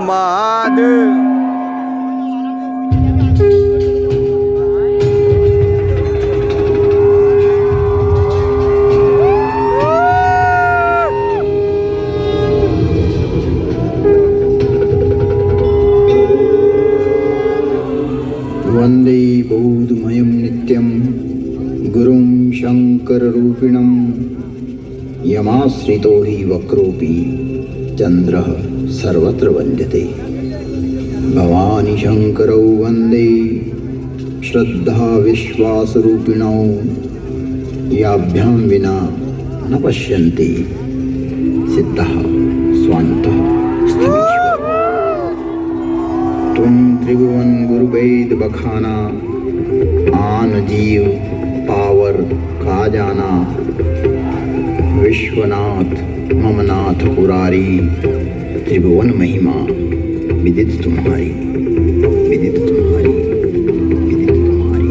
महादेव। वंदे बोधमयं नित्यं गुरुं शंकररूपिणं यमाश्रितो हि वक्रोऽपि चन्द्रः सर्वत्र वन्द्यते। भवानी शंकरौ वन्दे श्रद्धा विश्वासरूपिणौ याभ्यां विना न पश्यन्ति सिद्धः स्वान्तः स्थमीश्वर। तुम त्रिभुवन गुरुवेद बखाना आन जीव पावर का जाना। विश्वनाथ ममनाथ पुरारी त्रिभुवन महिमा विदित तुम्हारी, विदित तुम्हारी, विदित तुम्हारी।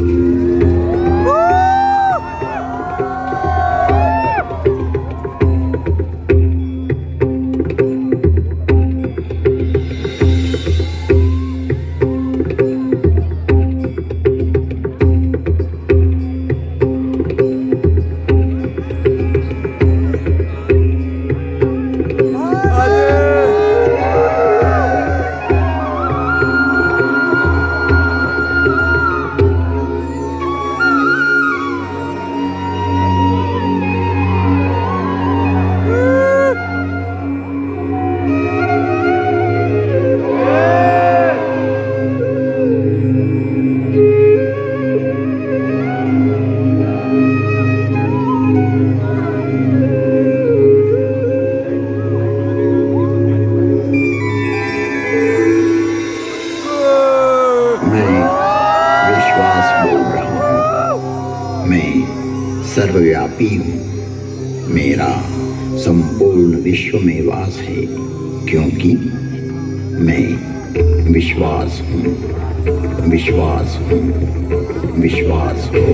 मैं सर्वव्यापी हूँ। मेरा संपूर्ण विश्व में वास है, क्योंकि मैं विश्वास हूँ, विश्वास हूँ, विश्वास हूँ।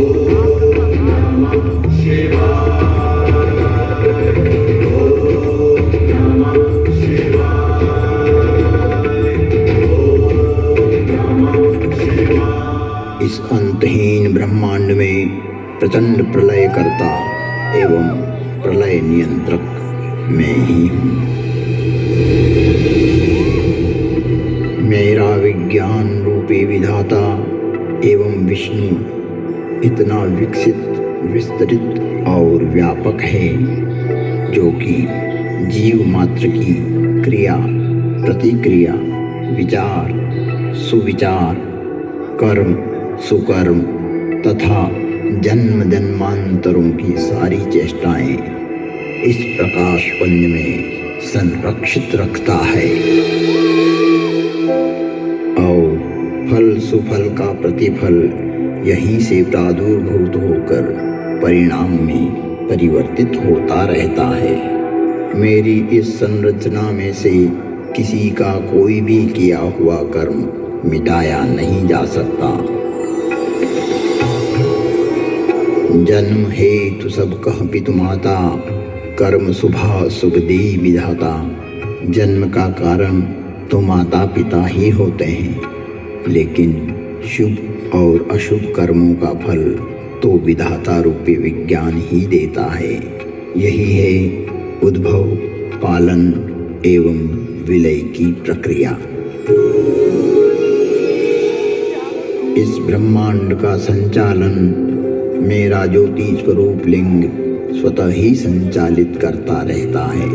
इस अंतहीन ब्रह्मांड में प्रचंड प्रलय करता एवं प्रलय नियंत्रक मैं ही हूँ। मेरा विज्ञान रूपी विधाता एवं विष्णु इतना विकसित, विस्तृत और व्यापक है, जो कि जीव मात्र की क्रिया, प्रतिक्रिया, विचार, सुविचार, कर्म, सुकर्म तथा जन्म जन्मांतरों की सारी चेष्टाएं इस प्रकाश पुंज में संरक्षित रखता है और फल सुफल का प्रतिफल यहीं से प्रादुर्भूत होकर परिणाम में परिवर्तित होता रहता है। मेरी इस संरचना में से किसी का कोई भी किया हुआ कर्म मिटाया नहीं जा सकता। जन्म हेतु सब कह पितु माता, कर्म शुभा शुभ दे विधाता। जन्म का कारण तो माता पिता ही होते हैं, लेकिन शुभ और अशुभ कर्मों का फल तो विधाता रूपी विज्ञान ही देता है। यही है उद्भव, पालन एवं विलय की प्रक्रिया। इस ब्रह्मांड का संचालन मेरा ज्योति स्वरूप लिंग स्वतः ही संचालित करता रहता है।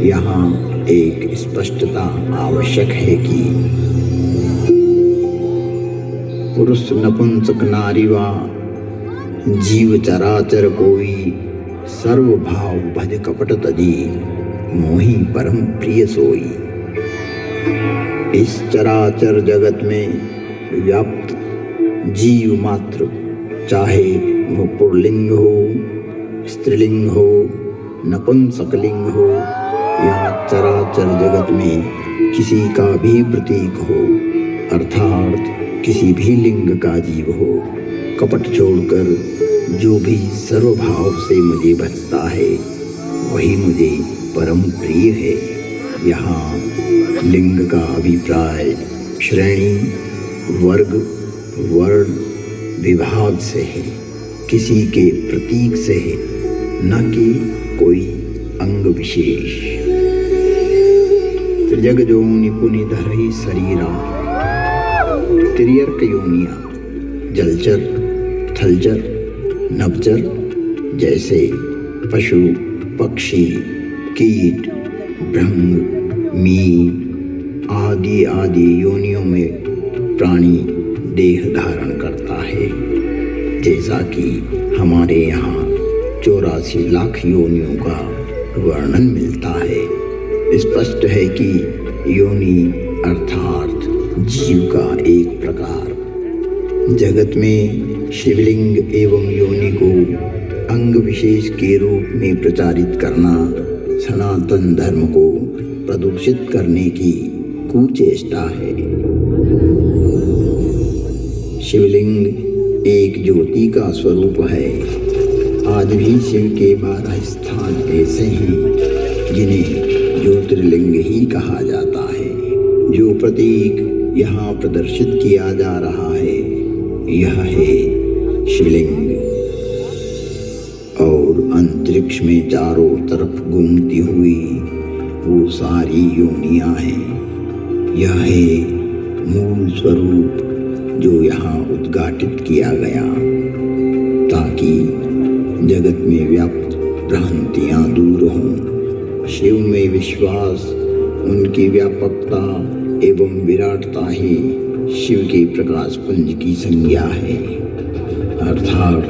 यहाँ एक स्पष्टता आवश्यक है कि पुरुष नपुंसक नारी वा जीव चराचर कोई, सर्वभाव भज कपट तजी, मोहि परम प्रिय सोई। इस चराचर जगत में व्याप्त जीव मात्र, चाहे वो पुल्लिंग हो, स्त्रीलिंग हो, नपुंसकलिंग हो या चराचर जगत में किसी का भी प्रतीक हो, अर्थात किसी भी लिंग का जीव हो, कपट छोड़कर जो भी सर्वभाव से मुझे भजता है, वही मुझे परम प्रिय है। यहाँ लिंग का अभिप्राय श्रेणी, वर्ग, वर्ण, विभाग से है, किसी के प्रतीक से है, न कि कोई अंग विशेष। त्रिजग जोनि पुनि धरहि शरीरा, त्रियर्क योनिया, जलचर, थलचर, नभचर जैसे पशु, पक्षी, कीट, भृंग, मीन आदि आदि योनियों में प्राणी देह धारण करता है। जैसा कि हमारे यहाँ 84 लाख योनियों का वर्णन मिलता है। स्पष्ट है कि योनि अर्थात जीव का एक प्रकार। जगत में शिवलिंग एवं योनि को अंग विशेष के रूप में प्रचारित करना सनातन धर्म को प्रदूषित करने की कुचेष्टा है। शिवलिंग एक ज्योति का स्वरूप है। आज भी शिव के 12 स्थान ऐसे हैं जिन्हें ज्योतिर्लिंग ही कहा जाता है। जो प्रतीक यहाँ प्रदर्शित किया जा रहा है यह है शिवलिंग। और अंतरिक्ष में चारों तरफ घूमती हुई वो सारी योनियां हैं। यह है मूल स्वरूप जो यहाँ उद्घाटित किया गया ताकि जगत में व्याप्त भ्रांतियां दूर हों। शिव में विश्वास, उनकी व्यापकता एवं विराटता ही शिव के प्रकाश पुंज की संज्ञा है। अर्थात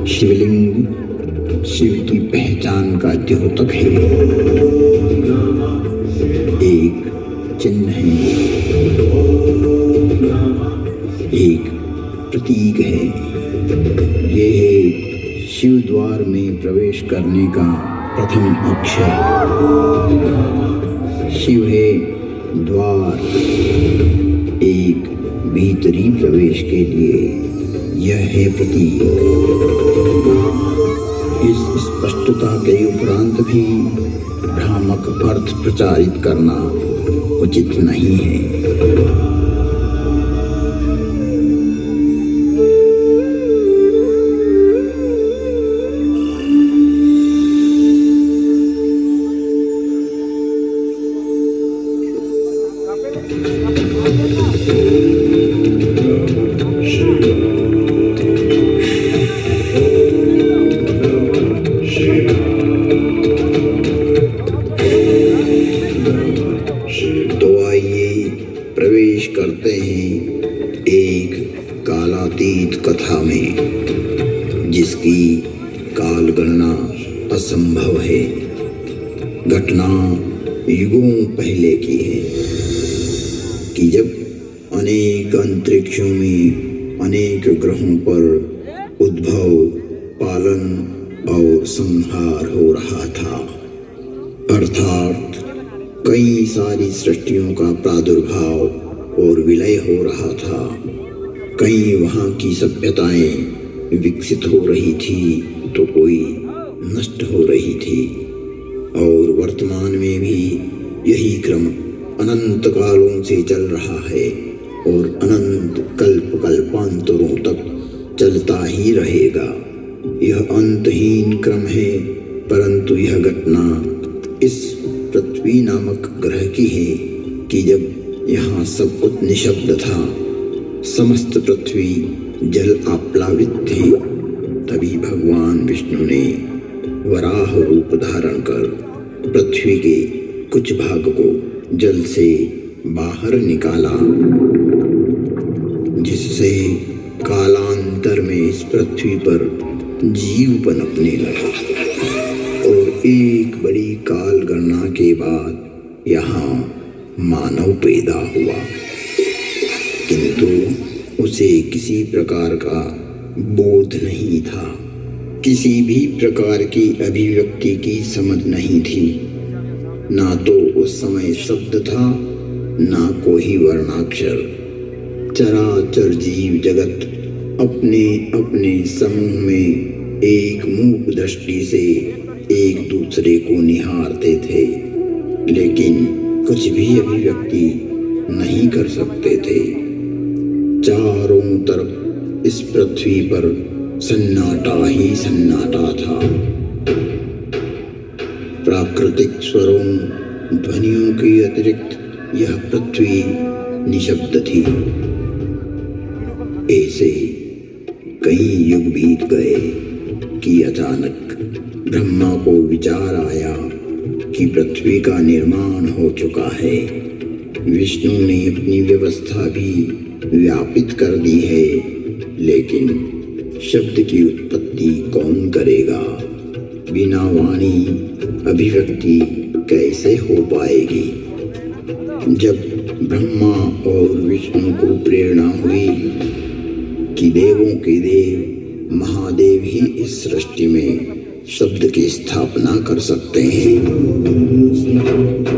शिवलिंग शिव की पहचान का द्योतक है, एक चिन्ह है, एक प्रतीक है। ये है शिव द्वार में प्रवेश करने का प्रथम अक्षर। शिव है द्वार, एक भीतरी प्रवेश के लिए यह है प्रतीक। इस स्पष्टता के उपरांत भी भ्रामक अर्थ प्रचारित करना उचित नहीं है। प्रवेश करते हैं एक कालातीत कथा में जिसकी काल गणना असंभव है। घटना युगों पहले की है कि जब अनेक अंतरिक्षों में अनेक ग्रहों पर उद्भव, पालन और संहार हो रहा था। अर्थात कई सारी सृष्टियों का प्रादुर्भाव और विलय हो रहा था। कई वहाँ की सभ्यताएं विकसित हो रही थी तो कोई नष्ट हो रही थी। और वर्तमान में भी यही क्रम अनंत कालों से चल रहा है और अनंत कल्प कल्पांतरों तक चलता ही रहेगा। यह अंतहीन क्रम है, परंतु यह घटना इस पृथ्वी नामक ग्रह की है कि जब यहाँ सब कुछ निशब्द था, समस्त पृथ्वी जल आप्लावित थी, तभी भगवान विष्णु ने वराह रूप धारण कर पृथ्वी के कुछ भाग को जल से बाहर निकाला, जिससे कालांतर में इस पृथ्वी पर जीव पनपने लगा। और एक बड़ी काल गणना के बाद यहाँ मानव पैदा हुआ, किंतु उसे किसी प्रकार का बोध नहीं था, किसी भी प्रकार की अभिव्यक्ति की समझ नहीं थी। ना तो उस समय शब्द था, ना कोई वर्णाक्षर। चराचर जीव जगत अपने अपने समूह में एक मूक दृष्टि से एक दूसरे को निहारते थे। लेकिन कुछ भी अभिव्यक्ति नहीं कर सकते थे। चारों तरफ इस पृथ्वी पर सन्नाटा ही सन्नाटा था। प्राकृतिक स्वरों ध्वनियों के अतिरिक्त यह पृथ्वी निशब्द थी। ऐसे कई युग बीत गए कि अचानक ब्रह्मा को विचार आया कि पृथ्वी का निर्माण हो चुका है। विष्णु ने अपनी व्यवस्था भी व्यापित कर दी है, लेकिन शब्द की उत्पत्ति कौन करेगा? बिना वाणी अभिव्यक्ति कैसे हो पाएगी? जब ब्रह्मा और विष्णु को प्रेरणा हुई कि देवों के देव महादेव ही इस सृष्टि में शब्द की स्थापना कर सकते हैं,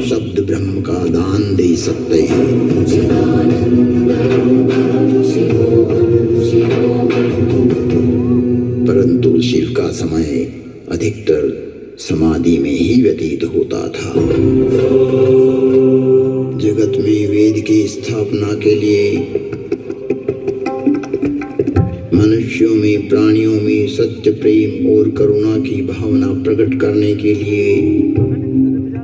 शब्द ब्रह्म का दान दे सकते हैं, परंतु शिव का समय अधिकतर समाधि में ही व्यतीत होता था। जगत में वेद की स्थापना के लिए, मनुष्यों में प्राणियों में सत्य प्रेम और करुणा की भावना प्रकट करने के लिए,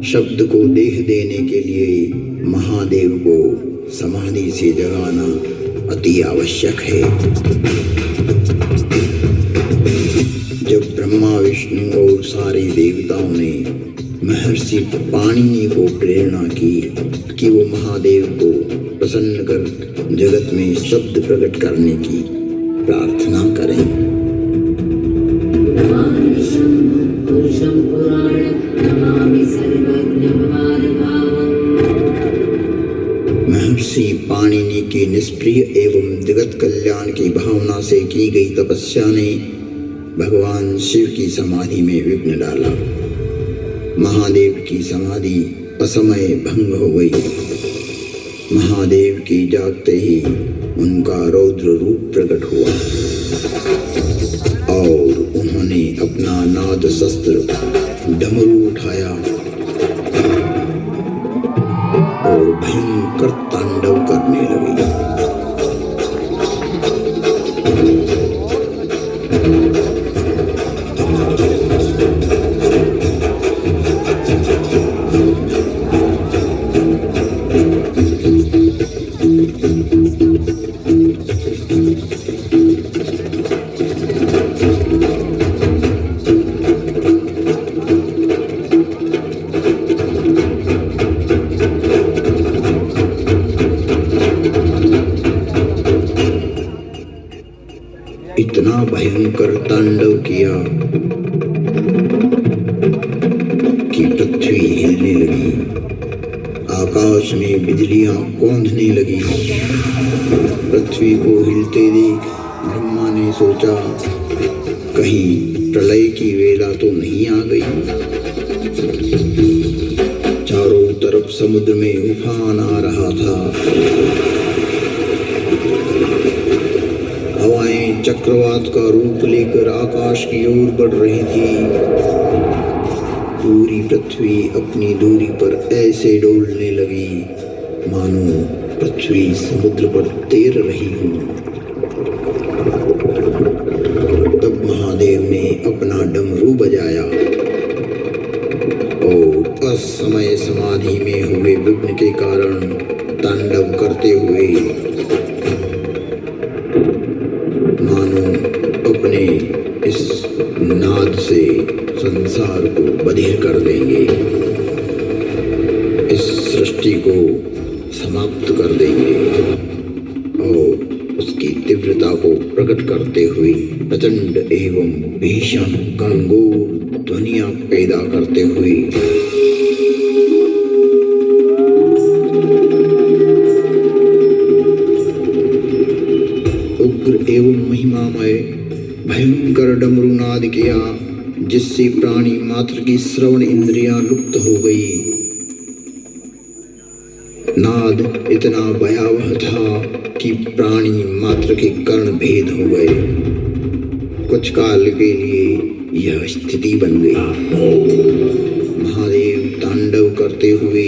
शब्द को देह देने के लिए महादेव को समाधि से जगाना अति आवश्यक है। जब ब्रह्मा विष्णु और सारे देवताओं ने महर्षि पाणिनि को प्रेरणा की कि वो महादेव को प्रसन्न कर जगत में शब्द प्रकट करने की प्रार्थना करें। महर्षि पाणिनि की निष्प्रिय एवं जगत कल्याण की भावना से की गई तपस्या ने भगवान शिव की समाधि में विघ्न डाला। महादेव की समाधि असमय भंग हो गई। महादेव की जागते ही उनका रौद्र रूप प्रकट हुआ और उन्होंने अपना नाद शस्त्र डमरू उठाया और भयंकर तांडव करने लगे। इतना भयंकर तांडव किया कि पृथ्वी हिलने लगी, आकाश में बिजलियां कौंधने लगी। पृथ्वी को हिलते देख ब्रह्मा ने सोचा कहीं प्रलय की वेला तो नहीं आ गई। चारों तरफ समुद्र में उफान आ रहा था। हवाएं चक्रवात का रूप लेकर आकाश की ओर बढ़ रही थी। पूरी पृथ्वी अपनी दूरी पर ऐसे डोलने लगी मानो पृथ्वी समुद्र पर तैर रही हो। तब महादेव ने अपना डमरू बजाया और असमय समाधि में हुए विघ्न के कारण तांडव करते हुए मानो अपने इस नाद से संसार को बधिर कर देंगे, इस सृष्टि को समाप्त कर देंगे और उसकी तीव्रता को प्रकट करते हुए प्रचंड एवं भीषण गणगोर ध्वनियां पैदा करते हुए उग्र एवं महिमामय भयंकर डमरू नाद किया, जिससे प्राणी मात्र की श्रवण इंद्रियां लुप्त हो गई। नाद इतना भयावह था कि प्राणी मात्र के कर्ण भेद हो गए। कुछ काल के लिए यह स्थिति बन गई। महादेव तांडव तांडव करते हुए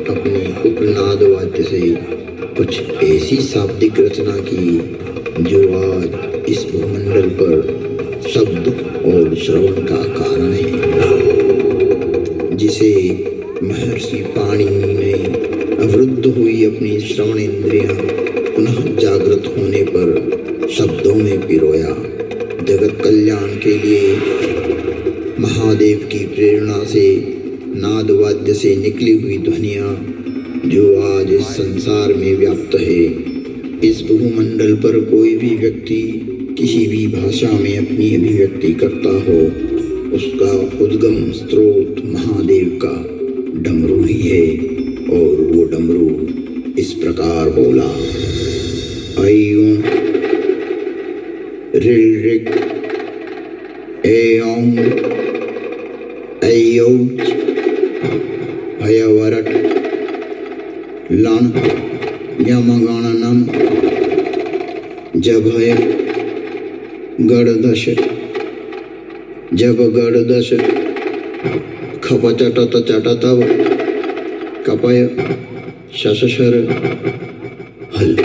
अपने उपनाद वाद्य से कुछ ऐसी शाब्दिक रचना की जो आज इस भूमंडल पर शब्द और श्रवण का कारण है, जिसे महर्षि पाणिनि ने अवरुद्ध हुई अपनी श्रवण इंद्रियां पुनः जागृत होने पर शब्दों में पिरोया। जगत कल्याण के लिए महादेव की प्रेरणा से नाद वाद्य से निकली हुई ध्वनियां जो आज इस संसार में व्याप्त है। इस भूमंडल पर कोई भी व्यक्ति किसी भी भाषा में अपनी अभिव्यक्ति करता हो, उसका उद्गम स्रोत महादेव का डमरू ही है। और वो डमरू इस प्रकार बोला, ऐं ऋल ऋक ऐं ऐऔच हयवरट लण यमगणनम जभय गणदश जब गणदश खपचटत चटतव कपय शशशर हल।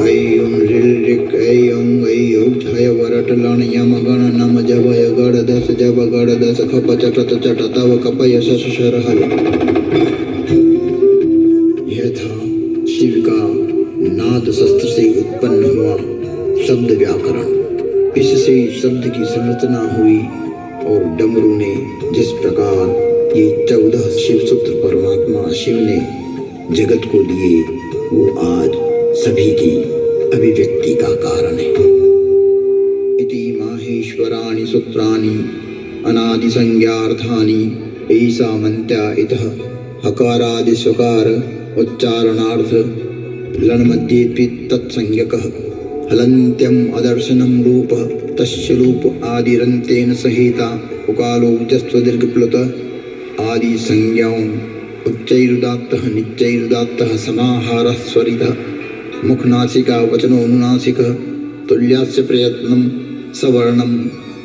ऐं ऋल ऋक ऐं ऐऔच हयवरट लण यमगणनम जभय गणदश जब गणदश खपचटत चटतव कपय शशशर हल। यह था शिव का नाद शस्त्र से उत्पन्न हुआ शब्द व्याकरण। इससे शब्द की संरचना हुई और डमरू ने जिस प्रकार ये 14 शिव सूत्र परमात्मा शिव ने जगत को दिए, वो आज सभी की अभिव्यक्ति का कारण है। इति माहेश्वराणि सूत्राणि अनादि संज्ञार्थानि ऐसा मंत्या इतः हकारादि स्वकार उच्चारणार्थ लण्मध्ये तत्संज्ञकः हलन्त्यम अदर्शनम रूप तस्य रूप आदिरन्तेन सहिता उकालो जस्व दीर्घप्लुत आदि संज्ञाओं उच्चैरुदात्तः निच्चैरुदात्तः समाहारः स्वरितः मुखनासिका वचनोनुनासिक तुल्यास्य प्रयत्नं सवर्णं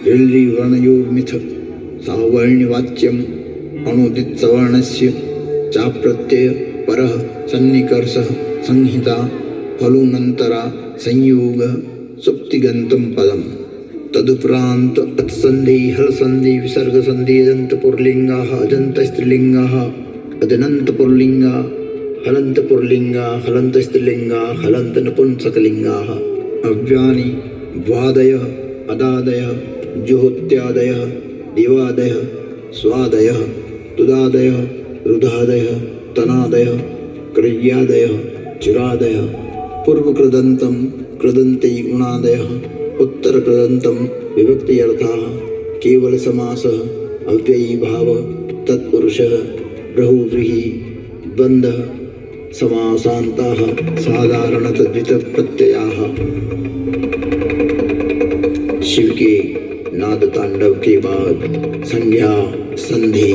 ऋल्रिवर्णयोर्मिथ सावर्ण्यवाच्यम् अनुदित सवर्णस्य चाप्रत्यय परः सन्निकर्षः संहिता फलूनन्तरा संयोग सुप्तिगन्तं पदम् तदुपरांत अत्सन्धि हलसन्धि विसर्ग संधि अजंत पुर्लिंगाः अजंत स्त्रीलिंगाः अजनंत पुर्लिंगा हलंत पुर्लिंगा हलंत स्त्रीलिंगा हलंत नपुंसकलिंगाः अव्यानि वादयः अदादयः जुहोत्यादयः दिवादयः स्वादयः तुदादयः रुधादयः तनादयः क्रियादयः चुरादयः पूर्वकृदन्तं कृदन्ते गुणादयः उत्तरकृदन्तं विभक्त्यर्थाः केवल समासः अव्ययी भाव तत्पुरुषः बहुव्रीहि द्वन्द्वः समासान्ताः साधारणतद्धित प्रत्ययाः। शिव के नाद तांडव के बाद संज्ञा संधि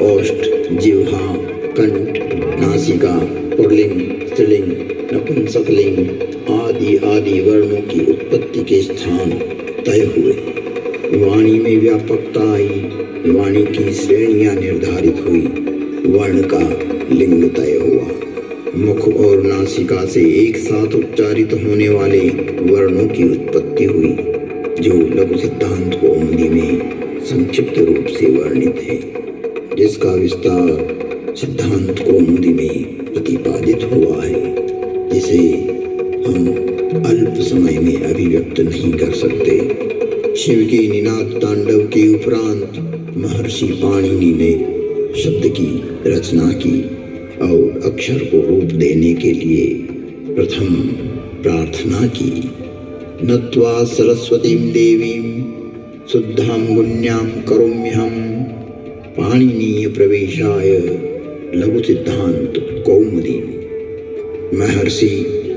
ओष्ठ जिह्वा कंठ नासिका पुल्लिंग स्त्रीलिंग नपुंसकलिंग आदि आदि वर्णों की उत्पत्ति के स्थान तय हुए। वाणी में व्यापकता आई, वाणी की श्रेणियां निर्धारित हुई, वर्ण का लिंग तय हुआ। मुख और नासिका से एक साथ उच्चारित होने वाले वर्णों की उत्पत्ति हुई, जो लघु सिद्धांत कौमुदी में संक्षिप्त रूप से वर्णित है, जिसका विस्तार सिद्धांत कौमुदी में प्रतिपादित हुआ है, जिसे हम अल्प समय में अभिव्यक्त नहीं कर सकते। शिव के निनाद तांडव के उपरांत महर्षि पाणिनि ने शब्द की रचना की और अक्षर को रूप देने के लिए प्रथम प्रार्थना की। नत्वा सरस्वतीं देवीं शुद्धां गुण्यां करोम्यहं पाणिनीय प्रवेशाय लघु सिद्धांत कौमुदी। महर्षि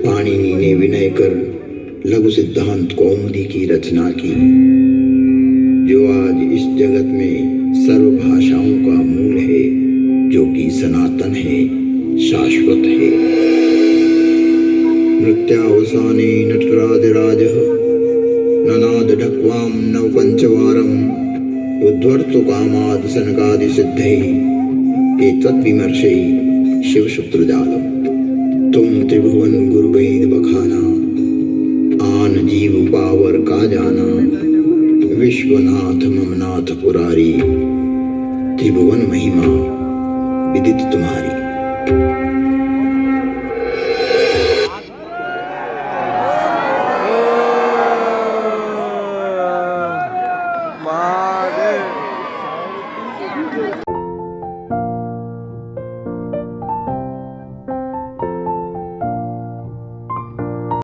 पाणिनि ने विनय कर लघु सिद्धांत कौमुदी की रचना की, जो आज इस जगत में सर्व भाषाओं का मूल है, जो कि सनातन है, शाश्वत है। नृत्यावसाने नटराजराजः ननाद ढक्वाम नव पंचवारम उद्धर्तु कामाद सनकादि सिद्धे एतद्विमर्शे शिव सूत्रजालम। तुम त्रिभुवन गुरुवेद बखाना आन जीव पावर का जाना विश्वनाथ ममनाथ पुरारी त्रिभुवन महिमा विदित तुम्हारी।